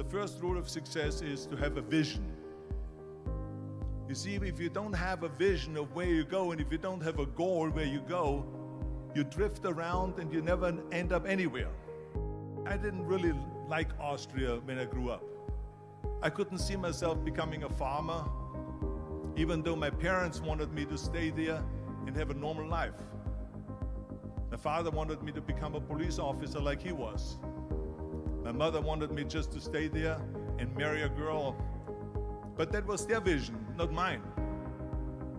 The first rule of success is to have a vision. You see, if you don't have a vision of where you go, and if you don't have a goal where you go, you drift around and you never end up anywhere. I didn't really like Austria when I grew up. I couldn't see myself becoming a farmer, even though my parents wanted me to stay there and have a normal life. My father wanted me to become a police officer like he was. My mother wanted me just to stay there and marry a girl. But that was their vision, not mine.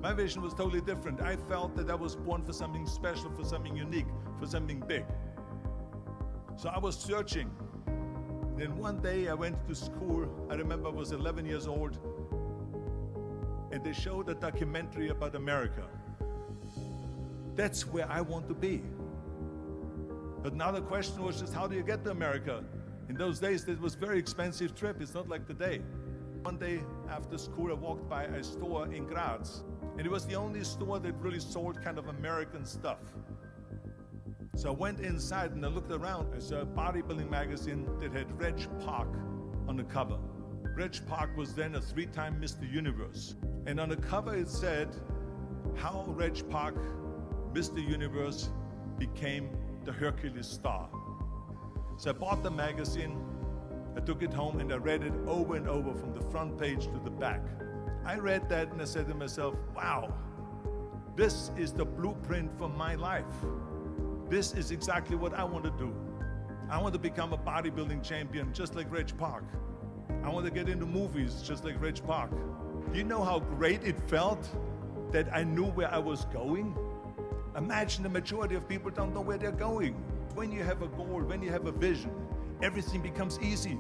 My vision was totally different. I felt that I was born for something special, for something unique, for something big. So I was searching. Then one day I went to school. I remember I was 11 years old. And they showed a documentary about America. That's where I want to be. But now the question was just, how do you get to America? In those days, it was a very expensive trip. It's not like today. One day after school, I walked by a store in Graz. And it was the only store that really sold kind of American stuff. So I went inside and I looked around. I saw a bodybuilding magazine that had Reg Park on the cover. Reg Park was then a 3-time Mr. Universe. And on the cover it said how Reg Park, Mr. Universe, became the Hercules star. So I bought the magazine, I took it home and I read it over and over from the front page to the back. I read that and I said to myself, wow, this is the blueprint for my life. This is exactly what I want to do. I want to become a bodybuilding champion just like Reg Park. I want to get into movies just like Reg Park. Do you know how great it felt that I knew where I was going? Imagine the majority of people don't know where they're going. When you have a goal, when you have a vision, everything becomes easy.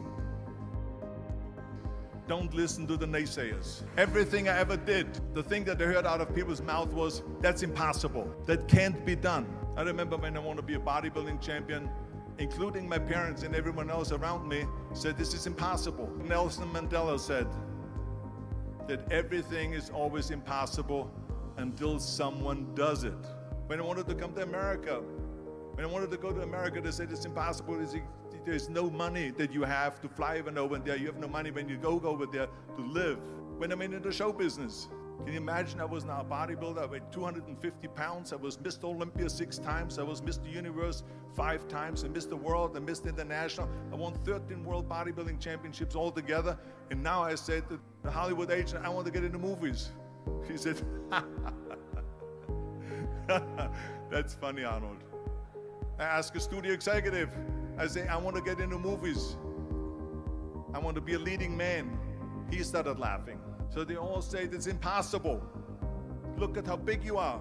Don't listen to the naysayers. Everything I ever did, the thing that I heard out of people's mouth was, that's impossible. That can't be done. I remember when I wanted to be a bodybuilding champion, including my parents and everyone else around me, said this is impossible. Nelson Mandela said that everything is always impossible until someone does it. When I wanted to come to America, when I wanted to go to America, they said it's impossible. There's no money that you have to fly even over there. You have no money when you go over there to live. When I'm in the show business, can you imagine? I was now a bodybuilder. I weighed 250 pounds. I was Mr. Olympia 6 times. I was Mr. Universe 5 times, and Mr. World and Mr. International. I won 13 World Bodybuilding Championships altogether. And now I said to the Hollywood agent, I want to get into movies. He said, that's funny, Arnold. I asked a studio executive, I say, I want to get into movies. I want to be a leading man. He started laughing. So they all say it's impossible. Look at how big you are.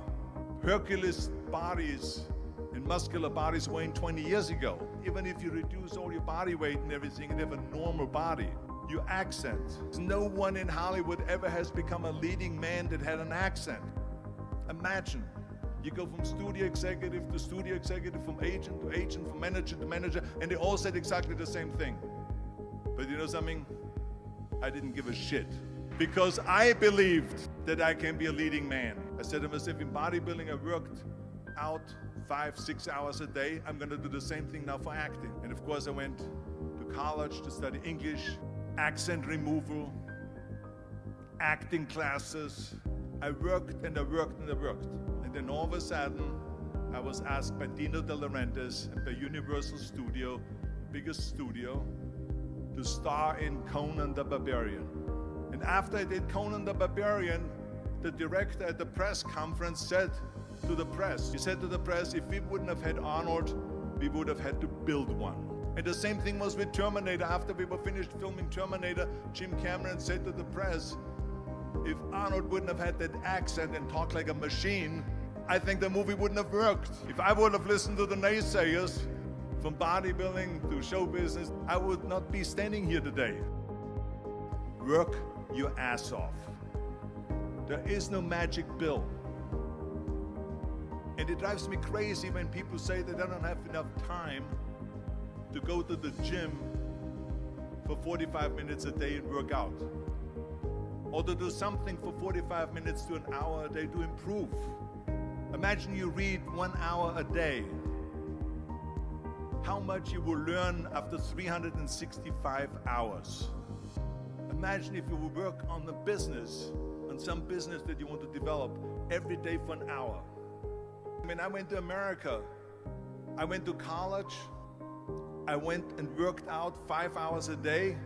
Hercules bodies and muscular bodies weighing 20 years ago. Even if you reduce all your body weight and everything and have a normal body, your accent. No one in Hollywood ever has become a leading man that had an accent. Imagine. You go from studio executive to studio executive, from agent to agent, from manager to manager, and they all said exactly the same thing. But you know something? I didn't give a shit. Because I believed that I can be a leading man. I said to myself, in bodybuilding, I worked out 5-6 hours a day. I'm gonna do the same thing now for acting. And of course, I went to college to study English, accent removal, acting classes. I worked and I worked and I worked. And then all of a sudden, I was asked by Dino De Laurentiis and by Universal Studio, biggest studio, to star in Conan the Barbarian. And after I did Conan the Barbarian, the director at the press conference said to the press, he said to the press, if we wouldn't have had Arnold, we would have had to build one. And the same thing was with Terminator. After we were finished filming Terminator, Jim Cameron said to the press, if Arnold wouldn't have had that accent and talked like a machine, I think the movie wouldn't have worked. If I would have listened to the naysayers, from bodybuilding to show business, I would not be standing here today. Work your ass off. There is no magic pill. And it drives me crazy when people say that they don't have enough time to go to the gym for 45 minutes a day and work out. Or to do something for 45 minutes to an hour a day to improve. Imagine you read 1 hour a day. how much you will learn after 365 hours. Imagine if you would work on the business, on some business that you want to develop every day for an hour. When I went to America, I went to college, I went and worked out 5 hours a day,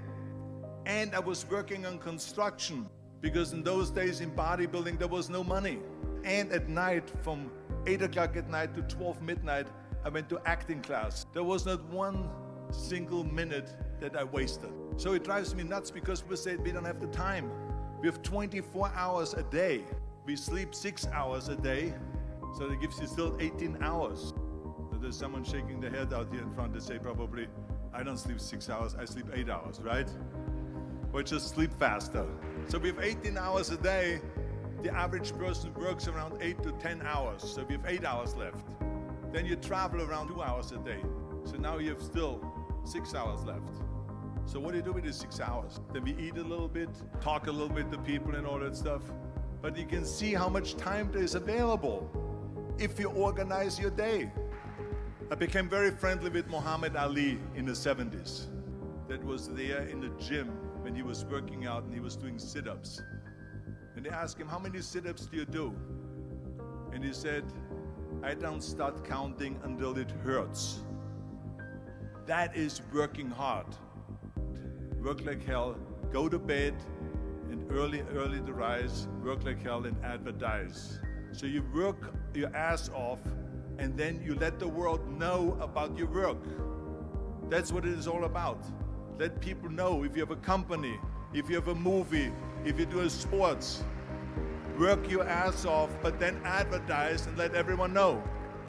and I was working on construction, because in those days in bodybuilding there was no money. And at night, from 8 o'clock at night to 12 midnight, I went to acting class. There was not one single minute that I wasted. So it drives me nuts because we say we don't have the time. We have 24 hours a day. We sleep 6 hours a day, so that gives you still 18 hours. So there's someone shaking their head out here in front to say probably, I don't sleep 6 hours, I sleep 8 hours, right? Or just sleep faster. So we have 18 hours a day. The average person works around 8 to 10 hours. So we have 8 hours left. Then you travel around 2 hours a day. So now you have still 6 hours left. So what do you do with these 6 hours? Then we eat a little bit, talk a little bit to people and all that stuff. But you can see how much time there is available if you organize your day. I became very friendly with Muhammad Ali in the 70s. That was there in the gym when he was working out and he was doing sit-ups. And they asked him, how many sit-ups do you do? And he said, I don't start counting until it hurts. That is working hard. Work like hell, go to bed, and early to rise, work like hell and advertise. So you work your ass off, and then you let the world know about your work. That's what it is all about. Let people know if you have a company, if you have a movie, if you do sports. Work your ass off, but then advertise and let everyone know.